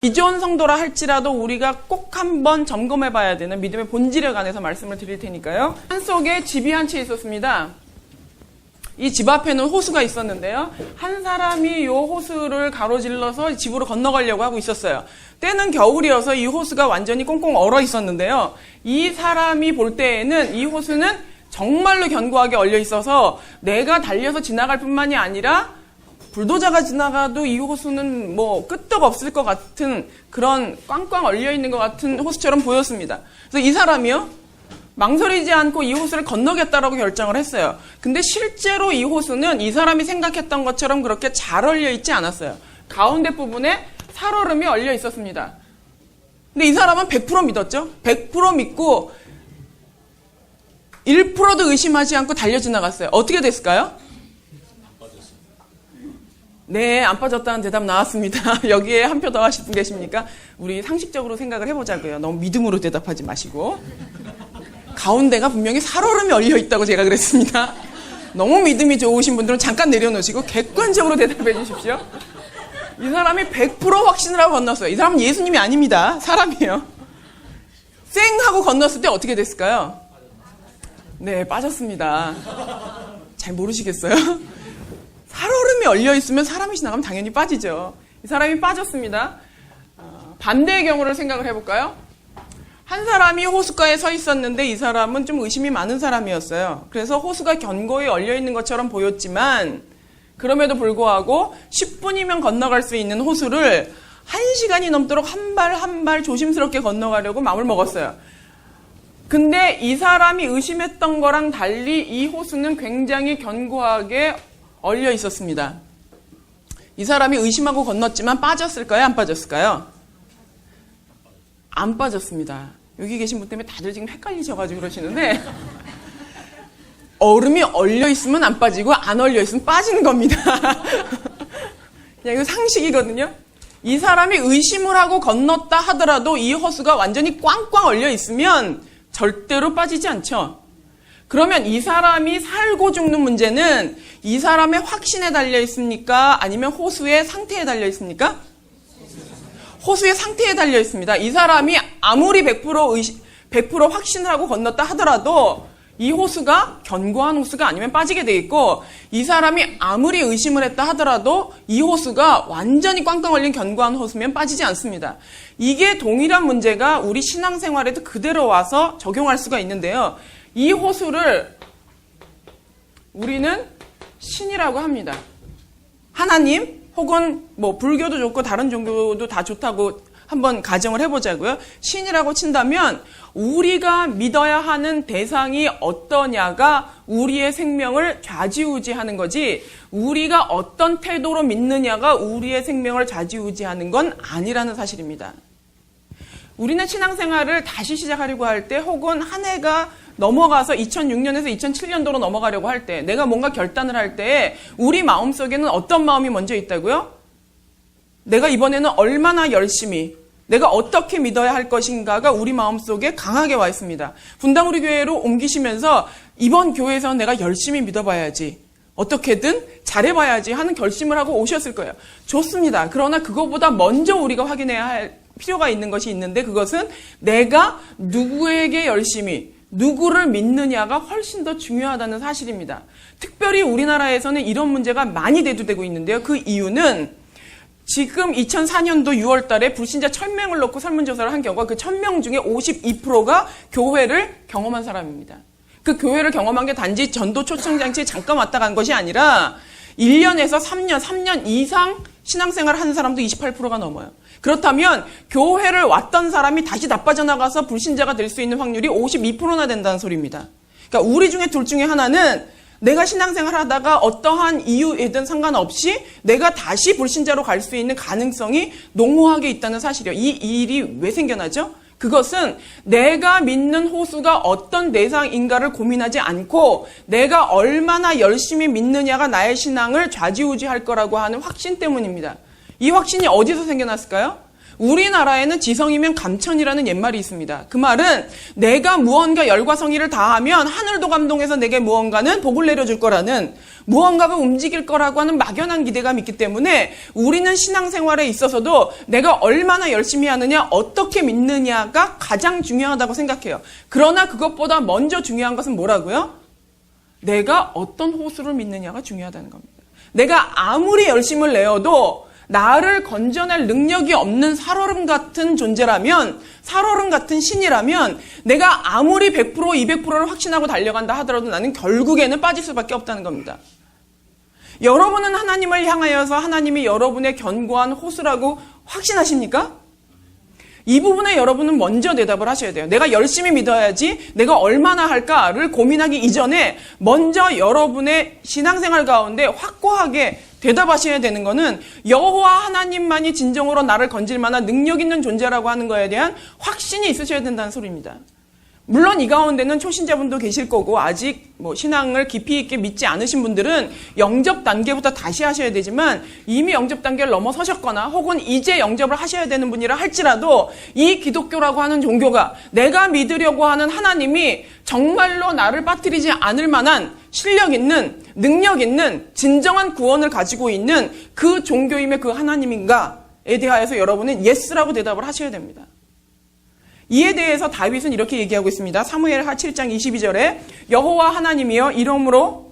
기존 성도라 할지라도 우리가 꼭 한번 점검해 봐야 되는 믿음의 본질에 관해서 말씀을 드릴 테니까요. 산속에 집이 한 채 있었습니다. 이 집 앞에는 호수가 있었는데요. 한 사람이 이 호수를 가로질러서 집으로 건너가려고 하고 있었어요. 때는 겨울이어서 이 호수가 완전히 꽁꽁 얼어 있었는데요. 이 사람이 볼 때에는 이 호수는 정말로 견고하게 얼려 있어서 내가 달려서 지나갈 뿐만이 아니라 불도저가 지나가도 이 호수는 뭐 끄떡 없을 것 같은 그런 꽝꽝 얼려 있는 것 같은 호수처럼 보였습니다. 그래서 이 사람이요, 망설이지 않고 이 호수를 건너겠다라고 결정을 했어요. 근데 실제로 이 호수는 이 사람이 생각했던 것처럼 그렇게 잘 얼려 있지 않았어요. 가운데 부분에 살얼음이 얼려 있었습니다. 근데 이 사람은 100% 믿었죠. 100% 믿고 1%도 의심하지 않고 달려 지나갔어요. 어떻게 됐을까요? 네, 안 빠졌다는 대답 나왔습니다. 여기에 한 표 더 하실 분 계십니까? 우리 상식적으로 생각을 해보자고요. 너무 믿음으로 대답하지 마시고. 가운데가 분명히 살얼음이 얼려 있다고 제가 그랬습니다. 너무 믿음이 좋으신 분들은 잠깐 내려놓으시고 객관적으로 대답해 주십시오. 이 사람이 100% 확신을 하고 건넜어요. 이 사람은 예수님이 아닙니다. 사람이에요. 쌩 하고 건넜을 때 어떻게 됐을까요? 네, 빠졌습니다. 잘 모르시겠어요? 살얼음이 얼려 있으면 사람이 지나가면 당연히 빠지죠. 이 사람이 빠졌습니다. 반대의 경우를 생각을 해볼까요? 한 사람이 호숫가에 서 있었는데 이 사람은 좀 의심이 많은 사람이었어요. 그래서 호수가 견고히 얼려 있는 것처럼 보였지만 그럼에도 불구하고 10분이면 건너갈 수 있는 호수를 1시간이 넘도록 한 발 한 발 조심스럽게 건너가려고 마음을 먹었어요. 근데 이 사람이 의심했던 거랑 달리 이 호수는 굉장히 견고하게 얼려 있었습니다. 이 사람이 의심하고 건넜지만 빠졌을까요? 안 빠졌을까요? 안 빠졌습니다. 여기 계신 분 때문에 다들 지금 헷갈리셔가지고 그러시는데 얼음이 얼려 있으면 안 빠지고 안 얼려 있으면 빠지는 겁니다. 그냥 이거 상식이거든요. 이 사람이 의심을 하고 건넜다 하더라도 이 호수가 완전히 꽝꽝 얼려 있으면 절대로 빠지지 않죠. 그러면 이 사람이 살고 죽는 문제는 이 사람의 확신에 달려 있습니까? 아니면 호수의 상태에 달려 있습니까? 호수의 상태에 달려 있습니다. 이 사람이 아무리 100% 확신을 하고 건넜다 하더라도 이 호수가 견고한 호수가 아니면 빠지게 되겠고, 이 사람이 아무리 의심을 했다 하더라도 이 호수가 완전히 꽝꽝 얼린 견고한 호수면 빠지지 않습니다. 이게 동일한 문제가 우리 신앙생활에도 그대로 와서 적용할 수가 있는데요. 이 호수를 우리는 신이라고 합니다. 하나님 혹은 뭐 불교도 좋고 다른 종교도 다 좋다고 한번 가정을 해보자고요. 신이라고 친다면 우리가 믿어야 하는 대상이 어떠냐가 우리의 생명을 좌지우지하는 거지, 우리가 어떤 태도로 믿느냐가 우리의 생명을 좌지우지하는 건 아니라는 사실입니다. 우리는 신앙생활을 다시 시작하려고 할 때, 혹은 한 해가 넘어가서 2006년에서 2007년도로 넘어가려고 할 때, 내가 뭔가 결단을 할 때 우리 마음속에는 어떤 마음이 먼저 있다고요? 내가 이번에는 얼마나 열심히, 내가 어떻게 믿어야 할 것인가가 우리 마음속에 강하게 와 있습니다. 분당우리 교회로 옮기시면서 이번 교회에서 내가 열심히 믿어봐야지, 어떻게든 잘해봐야지 하는 결심을 하고 오셨을 거예요. 좋습니다. 그러나 그거보다 먼저 우리가 확인해야 할 필요가 있는 것이 있는데, 그것은 내가 누구에게 열심히, 누구를 믿느냐가 훨씬 더 중요하다는 사실입니다. 특별히 우리나라에서는 이런 문제가 많이 대두되고 있는데요. 그 이유는 지금 2004년도 6월 달에 불신자 1000명을 놓고 설문조사를 한 결과 그 1000명 중에 52%가 교회를 경험한 사람입니다. 그 교회를 경험한 게 단지 전도 초청장치에 잠깐 왔다 간 것이 아니라 1년에서 3년 이상 신앙생활을 하는 사람도 28%가 넘어요. 그렇다면 교회를 왔던 사람이 다시 다 빠져나가서 불신자가 될 수 있는 확률이 52%나 된다는 소리입니다. 그러니까 우리 중에 둘 중에 하나는 내가 신앙생활 하다가 어떠한 이유에든 상관없이 내가 다시 불신자로 갈 수 있는 가능성이 농후하게 있다는 사실이에요. 이 일이 왜 생겨나죠? 그것은 내가 믿는 호수가 어떤 대상인가를 고민하지 않고 내가 얼마나 열심히 믿느냐가 나의 신앙을 좌지우지할 거라고 하는 확신 때문입니다. 이 확신이 어디서 생겨났을까요? 우리나라에는 지성이면 감천이라는 옛말이 있습니다. 그 말은 내가 무언가 열과 성의를 다하면 하늘도 감동해서 내게 무언가는 복을 내려줄 거라는, 무언가가 움직일 거라고 하는 막연한 기대감이 있기 때문에 우리는 신앙생활에 있어서도 내가 얼마나 열심히 하느냐, 어떻게 믿느냐가 가장 중요하다고 생각해요. 그러나 그것보다 먼저 중요한 것은 뭐라고요? 내가 어떤 호수를 믿느냐가 중요하다는 겁니다. 내가 아무리 열심을 내어도 나를 건져낼 능력이 없는 살얼음 같은 존재라면, 살얼음 같은 신이라면 내가 아무리 100%, 200%를 확신하고 달려간다 하더라도 나는 결국에는 빠질 수밖에 없다는 겁니다. 여러분은 하나님을 향하여서 하나님이 여러분의 견고한 호수라고 확신하십니까? 이 부분에 여러분은 먼저 대답을 하셔야 돼요. 내가 열심히 믿어야지 내가 얼마나 할까를 고민하기 이전에 먼저 여러분의 신앙생활 가운데 확고하게 대답하셔야 되는 거는 여호와 하나님만이 진정으로 나를 건질 만한 능력 있는 존재라고 하는 거에 대한 확신이 있으셔야 된다는 소리입니다. 물론 이 가운데는 초신자분도 계실 거고 아직 신앙을 깊이 있게 믿지 않으신 분들은 영접 단계부터 다시 하셔야 되지만 이미 영접 단계를 넘어서셨거나 혹은 이제 영접을 하셔야 되는 분이라 할지라도 이 기독교라고 하는 종교가 내가 믿으려고 하는 하나님이 정말로 나를 빠뜨리지 않을 만한 실력 있는, 능력 있는, 진정한 구원을 가지고 있는 그 종교임의 그 하나님인가에 대하여서 여러분은 예스라고 대답을 하셔야 됩니다. 이에 대해서 다윗은 이렇게 얘기하고 있습니다. 사무엘하 7장 22절에 여호와 하나님이여 이러므로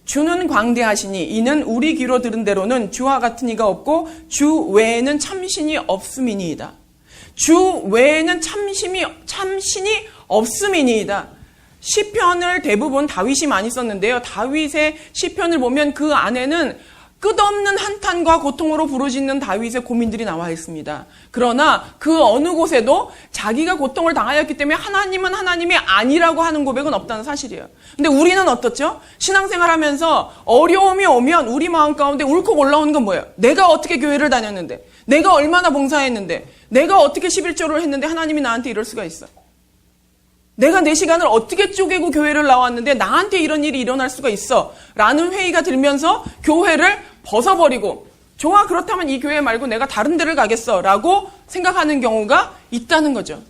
주는 광대하시니 이는 우리 귀로 들은 대로는 주와 같은 이가 없고 주 외에는 참신이 없음이니이다. 주 외에는 참신이 없음이니이다. 시편을 대부분 다윗이 많이 썼는데요. 다윗의 시편을 보면 그 안에는 끝없는 한탄과 고통으로 부르짖는 다윗의 고민들이 나와 있습니다. 그러나 그 어느 곳에도 자기가 고통을 당하였기 때문에 하나님은 하나님이 아니라고 하는 고백은 없다는 사실이에요. 근데 우리는 어떻죠? 신앙생활하면서 어려움이 오면 우리 마음 가운데 울컥 올라오는 건 뭐예요? 내가 어떻게 교회를 다녔는데, 내가 얼마나 봉사했는데, 내가 어떻게 11조를 했는데 하나님이 나한테 이럴 수가 있어. 내가 내 시간을 어떻게 쪼개고 교회를 나왔는데 나한테 이런 일이 일어날 수가 있어. 라는 회의가 들면서 교회를 벗어버리고 좋아 그렇다면 이 교회 말고 내가 다른 데를 가겠어 라고 생각하는 경우가 있다는 거죠.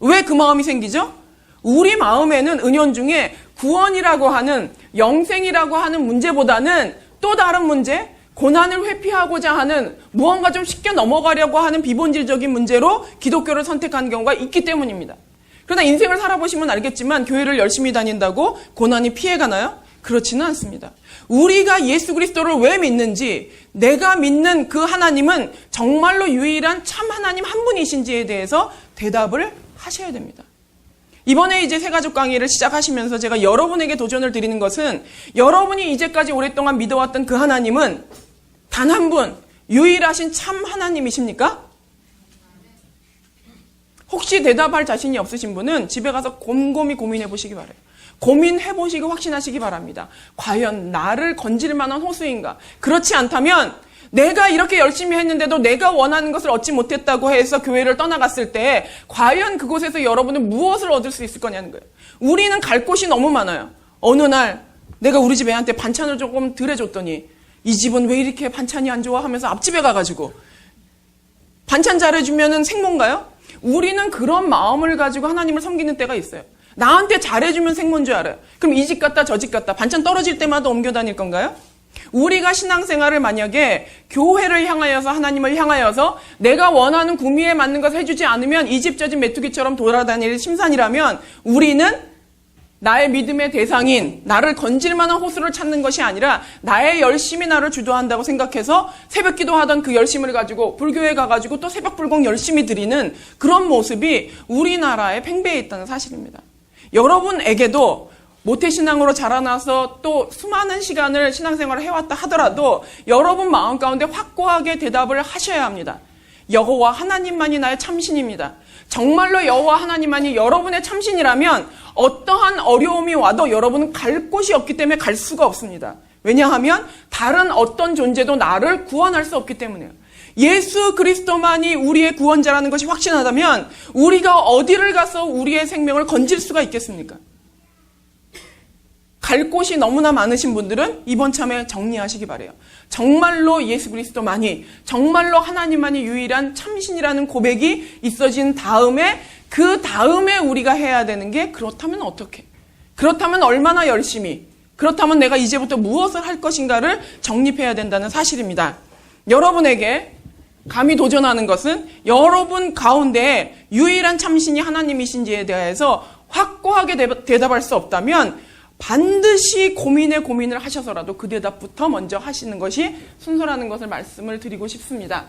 왜 그 마음이 생기죠? 우리 마음에는 은연 중에 구원이라고 하는 영생이라고 하는 문제보다는 또 다른 문제, 고난을 회피하고자 하는 무언가 좀 쉽게 넘어가려고 하는 비본질적인 문제로 기독교를 선택한 경우가 있기 때문입니다. 그러나 인생을 살아보시면 알겠지만 교회를 열심히 다닌다고 고난이 피해가나요? 그렇지는 않습니다. 우리가 예수 그리스도를 왜 믿는지, 내가 믿는 그 하나님은 정말로 유일한 참 하나님 한 분이신지에 대해서 대답을 하셔야 됩니다. 이번에 이제 새가족 강의를 시작하시면서 제가 여러분에게 도전을 드리는 것은 여러분이 이제까지 오랫동안 믿어왔던 그 하나님은 단 한 분, 유일하신 참 하나님이십니까? 혹시 대답할 자신이 없으신 분은 집에 가서 곰곰이 고민해 보시기 바라요. 고민해 보시고 확신하시기 바랍니다. 과연 나를 건질 만한 호수인가? 그렇지 않다면 내가 이렇게 열심히 했는데도 내가 원하는 것을 얻지 못했다고 해서 교회를 떠나갔을 때 과연 그곳에서 여러분은 무엇을 얻을 수 있을 거냐는 거예요. 우리는 갈 곳이 너무 많아요. 어느 날 내가 우리 집 애한테 반찬을 조금 덜 해줬더니 이 집은 왜 이렇게 반찬이 안 좋아 하면서 앞집에 가가지고 반찬 잘해주면은 생모인가요? 우리는 그런 마음을 가지고 하나님을 섬기는 때가 있어요. 나한테 잘해주면 생모인 줄 알아요. 그럼 이 집 갔다 저 집 갔다 반찬 떨어질 때마다 옮겨 다닐 건가요? 우리가 신앙생활을 만약에 교회를 향하여서 하나님을 향하여서 내가 원하는 구미에 맞는 것을 해주지 않으면 이 집 저 집 메뚜기처럼 돌아다닐 심산이라면 우리는 나의 믿음의 대상인 나를 건질 만한 호수를 찾는 것이 아니라 나의 열심이 나를 주도한다고 생각해서 새벽기도 하던 그 열심을 가지고 불교에 가가지고 또 새벽불공 열심히 드리는 그런 모습이 우리나라에 팽배해 있다는 사실입니다. 여러분에게도 모태신앙으로 자라나서 또 수많은 시간을 신앙생활을 해왔다 하더라도 여러분 마음 가운데 확고하게 대답을 하셔야 합니다. 여호와 하나님만이 나의 참신입니다. 정말로 여호와 하나님만이 여러분의 참신이라면 어떠한 어려움이 와도 여러분은 갈 곳이 없기 때문에 갈 수가 없습니다. 왜냐하면 다른 어떤 존재도 나를 구원할 수 없기 때문이에요. 예수 그리스도만이 우리의 구원자라는 것이 확신하다면 우리가 어디를 가서 우리의 생명을 건질 수가 있겠습니까? 갈 곳이 너무나 많으신 분들은 이번 참에 정리하시기 바라요. 정말로 예수 그리스도만이, 정말로 하나님만이 유일한 참신이라는 고백이 있어진 다음에 그 다음에 우리가 해야 되는 게 그렇다면 어떻게? 그렇다면 얼마나 열심히? 그렇다면 내가 이제부터 무엇을 할 것인가를 정립해야 된다는 사실입니다. 여러분에게 감히 도전하는 것은 여러분 가운데 유일한 참신이 하나님이신지에 대해서 확고하게 대답할 수 없다면 반드시 고민을 하셔서라도 그 대답부터 먼저 하시는 것이 순서라는 것을 말씀을 드리고 싶습니다.